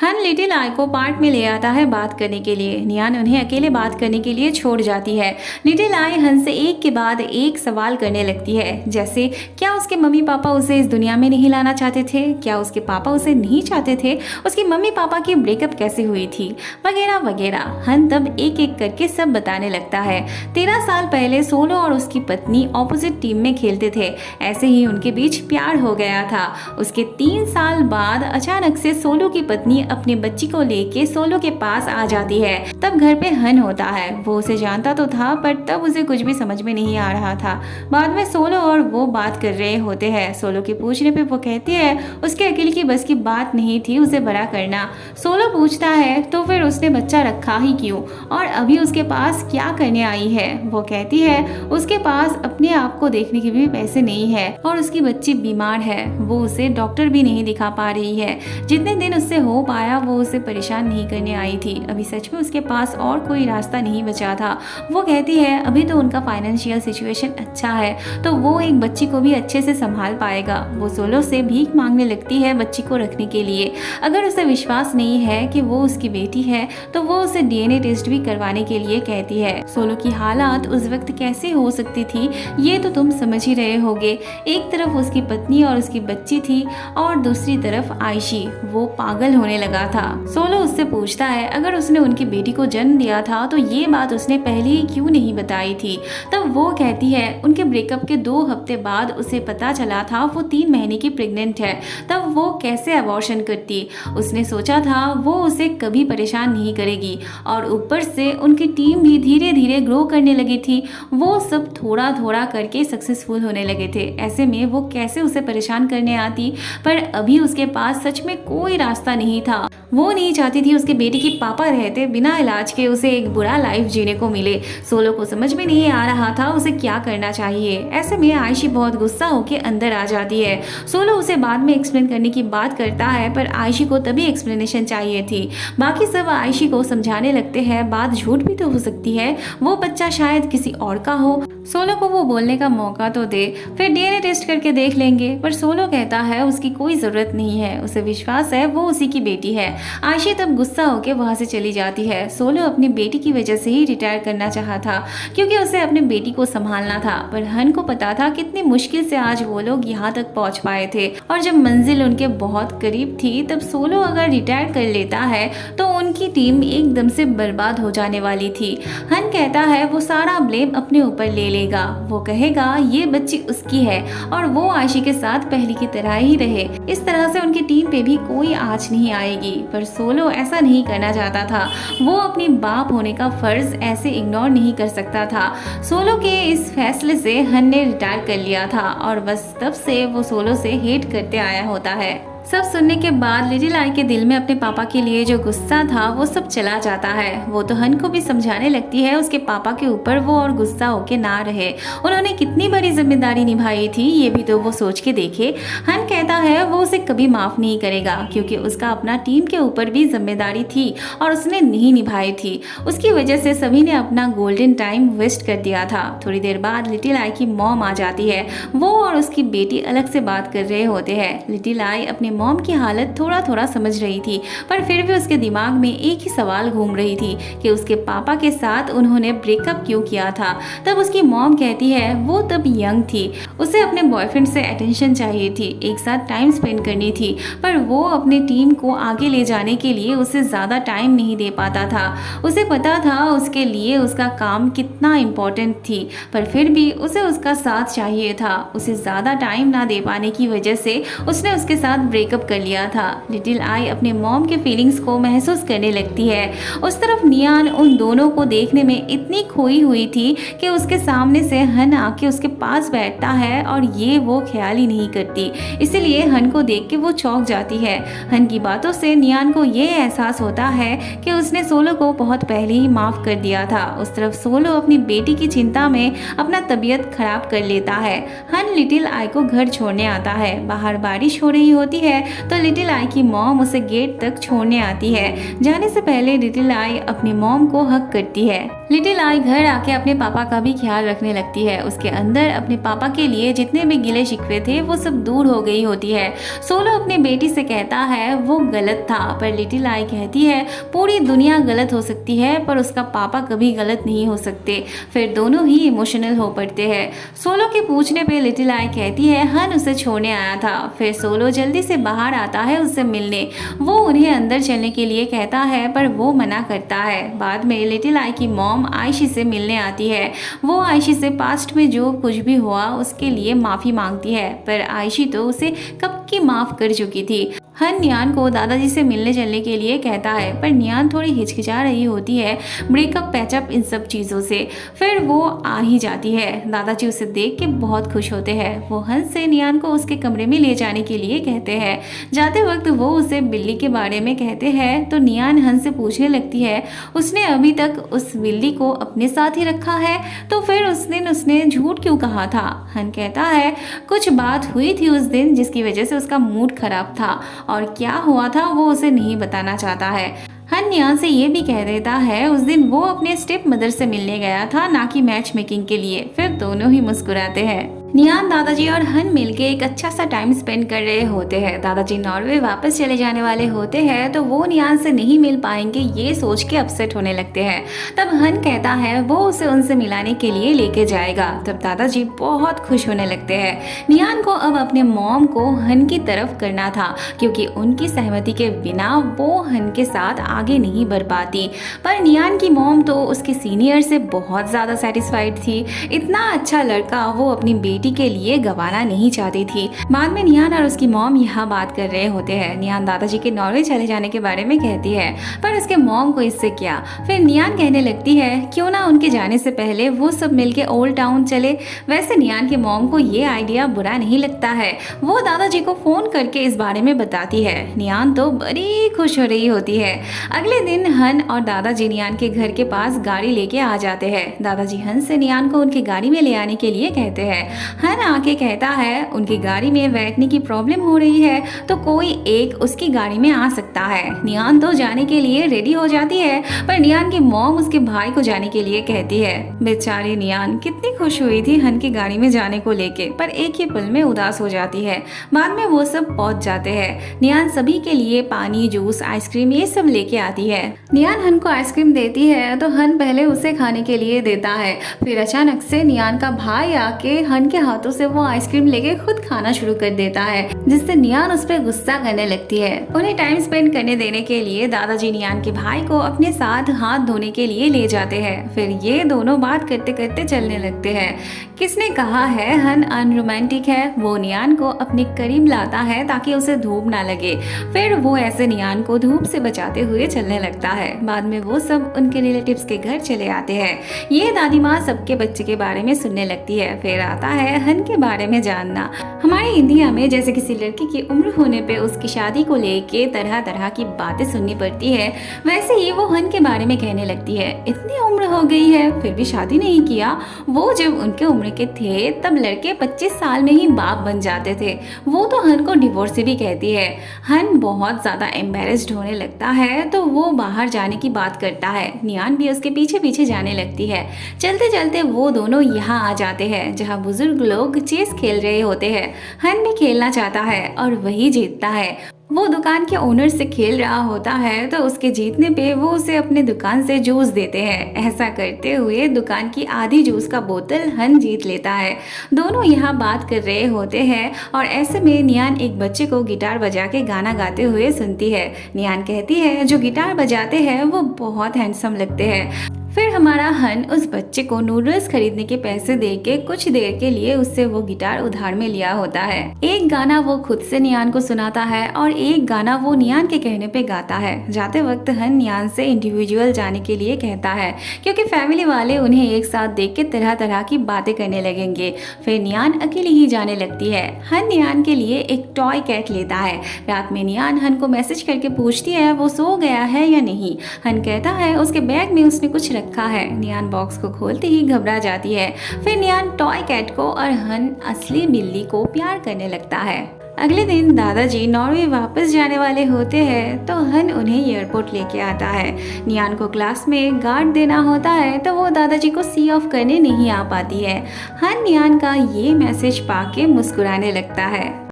हन लिटिल आई को पार्क में ले आता है बात करने के लिए। नियान उन्हें अकेले बात करने के लिए छोड़ जाती है। लिटिल आई हन से एक के बाद एक सवाल करने लगती है, जैसे क्या उसके मम्मी पापा उसे इस दुनिया में नहीं लाना चाहते थे, क्या उसके पापा उसे नहीं चाहते थे, उसकी मम्मी पापा की ब्रेकअप कैसे हुई थी, वगैरह वगैरह। हन तब एक एक करके सब बताने लगता है। 13 साल पहले सोलो और उसकी पत्नी ऑपोजिट टीम में खेलते थे। ऐसे ही उनके बीच प्यार हो गया था। उसके 3 साल बाद अचानक से सोलो की पत्नी अपनी बच्ची को लेके सोलो के पास आ जाती है। तब घर पे हन होता है। वो उसे जानता तो था, पर तब उसे कुछ भी समझ में नहीं आ रहा था। बाद में सोलो और वो बात कर रहे होते हैं। सोलो के पूछने पे वो कहती है उसके अकेले की बस की बात नहीं थी उसे बड़ा करना। सोलो पूछता है तो फिर उसने बच्चा रखा ही क्यों और अभी उसके पास क्या करने आई है। वो कहती है उसके पास अपने आप को देखने के भी पैसे नहीं है और उसकी बच्ची बीमार है। वो उसे डॉक्टर भी नहीं दिखा पा रही है। जितने दिन उससे हो पाया वो उसे परेशान नहीं करने आई थी। अभी सच में उसके पास और कोई रास्ता नहीं बचा था। वो कहती है अभी तो उनका फाइनेंशियल सिचुएशन अच्छा है तो वो एक बच्ची को भी अच्छे से संभाल पाएगा। वो सोलो से भीख मांगने लगती है बच्ची को रखने के लिए। अगर उसे विश्वास नहीं है कि वो उसकी बेटी है तो वो उसे डीएनए टेस्ट भी करवाने के लिए कहती है। सोलो की हालात उस वक्त कैसे हो सकती थी ये तो तुम समझ ही रहे होगे। एक तरफ उसकी पत्नी और उसकी बच्ची थी और दूसरी तरफ आयशी। वो पागल होने लगा था। सोलो उससे पूछता है अगर उसने उनकी बेटी को जन्म दिया था तो ये बात उसने पहले ही क्यों नहीं बताई थी। तब वो कहती है उनके ब्रेकअप के 2 हफ्ते बाद उसे पता चला था वो 3 महीने की प्रेग्नेंट है। तब वो कैसे अबॉर्शन करती। उसने सोचा था वो उसे कभी परेशान नहीं करेगी और ऊपर से उनकी टीम भी धीरे धीरे ग्रो करने लगी थी। वो सब थोड़ा थोड़ा करके सक्सेसफुल होने लगे थे। ऐसे में वो कैसे उसे परेशान करने आती, पर अभी उसके पास सच में कोई रास्ता नहीं था। वो नहीं चाहती थी उसके बेटी की पापा रहते बिना इलाज के उसे एक बुरा लाइफ जीने को मिले। सोलो को समझ में नहीं आ रहा था उसे क्या करना चाहिए। ऐसे में आयशी बहुत गुस्सा होकर अंदर आ जाती है। सोलो उसे बाद में एक्सप्लेन करने की बात करता है, पर आयशी को तभी एक्सप्लेनेशन चाहिए थी। बाकी सब आयशी को समझाने लगते हैं बात झूठ भी तो हो सकती है, वो बच्चा शायद किसी और का हो। सोलो को वो बोलने का मौका तो दे, फिर डीएनए टेस्ट करके देख लेंगे। पर सोलो कहता है उसकी कोई जरूरत नहीं है, उसे विश्वास है वो उसी की बेटी है। आयशी तब गुस्सा होकर वहां से चली जाती है। सोलो अपनी बेटी की वजह से ही रिटायर करना चाहा था क्योंकि उसे अपनी बेटी को संभालना था। पर हन को पता था कितनी मुश्किल से आज वो लोग यहाँ तक पहुँच पाए थे और जब मंजिल उनके बहुत करीब थी तब सोलो अगर रिटायर कर लेता है तो उनकी टीम एकदम से बर्बाद हो जाने वाली थी। हन कहता है वो सारा ब्लेम अपने ऊपर ले लेगा। वो कहेगा ये बच्ची उसकी है और वो आयशी के साथ पहले की तरह ही रहे। इस तरह से उनकी टीम पे भी कोई आँच नहीं आएगी। पर सोलो ऐसा नहीं करना चाहता था। वो अपनी बाप होने का फर्ज ऐसे इग्नोर नहीं कर सकता था। सोलो के इस फैसले से हन ने रिटायर कर लिया था और बस तब से वो सोलो से हेट करते आया होता है। सब सुनने के बाद लिटिल आई के दिल में अपने पापा के लिए जो गुस्सा था वो सब चला जाता है। वो तो हन को भी समझाने लगती है उसके पापा के ऊपर वो और गुस्सा होके ना रहे। उन्होंने कितनी बड़ी जिम्मेदारी निभाई थी ये भी तो वो सोच के देखे। हन कहता है वो उसे कभी माफ नहीं करेगा क्योंकि उसका अपना टीम के ऊपर भी जिम्मेदारी थी और उसने नहीं निभाई थी। उसकी वजह से सभी ने अपना गोल्डन टाइम वेस्ट कर दिया था। थोड़ी देर बाद लिटिल आई की मॉम आ जाती है। वो और उसकी बेटी अलग से बात कर रहे होते हैं। लिटिल आई अपने मॉम की हालत थोड़ा थोड़ा समझ रही थी, पर फिर भी उसके दिमाग में एक ही सवाल घूम रही थी कि उसके पापा के साथ उन्होंने ब्रेकअप क्यों किया था। तब उसकी मॉम कहती है वो तब यंग थी, उसे अपने बॉयफ्रेंड से अटेंशन चाहिए थी, एक साथ टाइम स्पेंड करनी थी, पर वो अपनी टीम को आगे ले जाने के लिए उसे ज़्यादा टाइम नहीं दे पाता था। उसे पता था उसके लिए उसका काम कितना इम्पोर्टेंट थी, पर फिर भी उसे उसका साथ चाहिए था। उसे ज़्यादा टाइम ना दे पाने की वजह से उसने उसके साथ ब्रेकअप कर लिया था। लिटिल आई अपने मॉम के फीलिंग्स को महसूस करने लगती है। उस तरफ नियान उन दोनों को देखने में इतनी खोई हुई थी कि उसके सामने से हन आके उसके पास बैठता है और ये वो ख्याल ही नहीं करती। इसीलिए हन को देख के वो चौंक जाती है। हन की बातों से नियान को ये एहसास होता है कि उसने सोलो को बहुत पहले ही माफ कर दिया था। उस तरफ सोलो अपनी बेटी की चिंता में अपना तबीयत खराब कर लेता है। हन लिटिल आई को घर छोड़ने आता है। बाहर बारिश हो रही होती है है तो लिटिल आई की मॉम उसे गेट तक छोड़ने आती है। जाने से पहले लिटिल आई अपनी मॉम को हक करती है। लिटिल आई घर आके अपने पापा का भी ख्याल रखने लगती है। उसके अंदर अपने पापा के लिए जितने भी गिले शिकवे थे वो सब दूर हो गई होती है। सोलो अपनी बेटी से कहता है वो गलत था, पर लिटिल आई कहती है पूरी दुनिया गलत हो सकती है पर उसका पापा कभी गलत नहीं हो सकते। फिर दोनों ही इमोशनल हो पड़ते हैं। सोलो के पूछने पे लिटिल आई कहती है हन उसे छोड़ने आया था। फिर सोलो जल्दी से बाहर आता है उससे मिलने। वो उन्हें अंदर चलने के लिए कहता है पर वो मना करता है। बाद में लिटिल आई की मॉम आयशी से मिलने आती है। वो आयशी से पास्ट में जो कुछ भी हुआ उसके लिए माफ़ी मांगती है, पर आयशी तो उसे कब की माफ़ कर चुकी थी। हन नियान को दादाजी से मिलने चलने के लिए कहता है, पर नियान थोड़ी हिचकिचा रही होती है ब्रेकअप पैचअप इन सब चीज़ों से। फिर वो आ ही जाती है। दादाजी उसे देख के बहुत खुश होते हैं। वो हंस से नियान को उसके कमरे में ले जाने के लिए कहते हैं। जाते वक्त वो उसे बिल्ली के बारे में कहते हैं तो नियान हन से पूछने लगती है उसने अभी तक उस बिल्ली को अपने साथ ही रखा है, तो फिर उस दिन उसने झूठ क्यों कहा था। हन कहता है कुछ बात हुई थी उस दिन जिसकी वजह से उसका मूड खराब था और क्या हुआ था वो उसे नहीं बताना चाहता है। हन नियान से ये भी कह देता है उस दिन वो अपने स्टेप मदर से मिलने गया था, ना कि मैच मेकिंग के लिए। फिर दोनों ही मुस्कुराते हैं। नियान दादाजी और हन मिलके एक अच्छा सा टाइम स्पेंड कर रहे होते हैं। दादाजी नॉर्वे वापस चले जाने वाले होते हैं तो वो नियान से नहीं मिल पाएंगे ये सोच के अपसेट होने लगते हैं। तब हन कहता है वो उसे उनसे मिलाने के लिए लेके जाएगा। तब दादाजी बहुत खुश होने लगते हैं। नियान को अब अपने मॉम को हन की तरफ करना था क्योंकि उनकी सहमति के बिना वो हन के साथ आगे नहीं बढ़ पाती। पर नियान की मॉम तो उसके सीनियर से बहुत ज़्यादा सेटिस्फाइड थी। इतना अच्छा लड़का वो अपनी बेटी के लिए गंवाना नहीं चाहती थी। बाद में नियान और उसकी मॉम यहाँ बात कर रहे होते हैं। नियान दादाजी के नॉर्वे चले जाने के बारे में कहती है, पर उसके मॉम को इससे क्या। फिर नियान कहने लगती है क्यों ना उनके जाने से पहले वो सब मिलके ओल्ड टाउन चले। वैसे नियान के मॉम को ये आइडिया बुरा नहीं लगता है। वो दादाजी को फोन करके इस बारे में बताती है। नियान तो बड़ी खुश हो रही होती है। अगले दिन हन और दादाजी नियान के घर के पास गाड़ी लेके आ जाते हैं। दादाजी हन से नियान को उनकी गाड़ी में ले आने के लिए कहते हैं। हन आके कहता है उनकी गाड़ी में बैठने की प्रॉब्लम हो रही है तो कोई एक उसकी गाड़ी में आ सकता है। नियान तो जाने के लिए रेडी हो जाती है, पर नियान की मॉम उसके भाई को जाने के लिए कहती है। बेचारी नियान कितनी खुश हुई थी हन की गाड़ी में जाने को लेके, पर एक ही पल में उदास हो जाती है। बाद में वो सब पहुंच जाते हैं। नियान सभी के लिए पानी, जूस, आइसक्रीम ये सब लेके आती है। नियान हन को आइसक्रीम देती है तो हन पहले उसे खाने के लिए देता है। फिर अचानक से नियान का भाई आके हन के हाथों से वो आइसक्रीम लेके खुद खाना शुरू कर देता है, जिससे नियान उस पर गुस्सा करने लगती है। उन्हें टाइम स्पेंड करने देने के लिए दादाजी नियान के भाई को अपने साथ हाथ धोने के लिए ले जाते हैं। फिर ये दोनों बात करते करते चलने लगते हैं। किसने कहा है हन अनरोमांटिक है। वो नियान को अपने करीब लाता है ताकि उसे धूप ना लगे। फिर वो ऐसे नियान को धूप से बचाते हुए चलने लगता है। बाद में वो सब उनके रिलेटिव्स के घर चले आते हैं। ये दादी माँ सबके बच्चे के बारे में सुनने लगती है। फिर आता है हन के बारे में जानना। हमारे इंडिया में जैसे किसी लड़की की उम्र होने पे उसकी शादी को लेके तरह तरह की बातें सुननी पड़ती है, वैसे ही वो हन के बारे में कहने लगती है। इतनी उम्र हो गई है फिर भी शादी नहीं किया। वो जब उनके उम्र के थे तब लड़के 25 साल में ही बाप बन जाते थे। वो तो हन को डिवोर्स भी कहती है। हन बहुत ज्यादा एम्बेरेस्ड होने लगता है तो वो बाहर जाने की बात करता है। नियान भी उसके पीछे पीछे जाने लगती है। चलते चलते वो दोनों यहाँ आ जाते हैं जहाँ बुजुर्ग लोग चेस खेल रहे होते हैं। हन भी खेलना चाहता है और वही जीतता है। वो दुकान के ओनर से खेल रहा होता है तो उसके जीतने पे वो उसे अपने दुकान से जूस देते हैं। ऐसा करते हुए दुकान की आधी जूस का बोतल हन जीत लेता है। दोनों यहाँ बात कर रहे होते हैं और ऐसे में नियान एक बच्चे को गिटार बजा के गाना गाते हुए सुनती है। नियान कहती है जो गिटार बजाते हैं वो बहुत हैंडसम लगते हैं। फिर हमारा हन उस बच्चे को नूडल्स खरीदने के पैसे देके कुछ देर के लिए उससे वो गिटार उधार में लिया होता है। एक गाना वो खुद से नियान को सुनाता है और एक गाना वो नियान के कहने पे गाता है। जाते वक्त हन नियान से इंडिविजुअल जाने के लिए कहता है क्योंकि फैमिली वाले उन्हें एक साथ देख के तरह तरह की बातें करने लगेंगे। फिर नियान अकेली ही जाने लगती है। हन नियान के लिए एक टॉय कैट लेता है। रात में नियान हन को मैसेज करके पूछती है वो सो गया है या नहीं। हन कहता है उसके बैग में उसने कुछ रखा है। नियान बॉक्स को खोलते ही घबरा जाती है। फिर नियान टॉय कैट को और हन असली बिल्ली को प्यार करने लगता है। अगले दिन दादाजी नॉर्वे वापस जाने वाले होते हैं तो हन उन्हें एयरपोर्ट लेके आता है। नियान को क्लास में गार्ड देना होता है तो वो दादाजी को सी ऑफ करने नहीं आ पाती है। हन नियान का ये मैसेज पाके मुस्कुराने लगता है।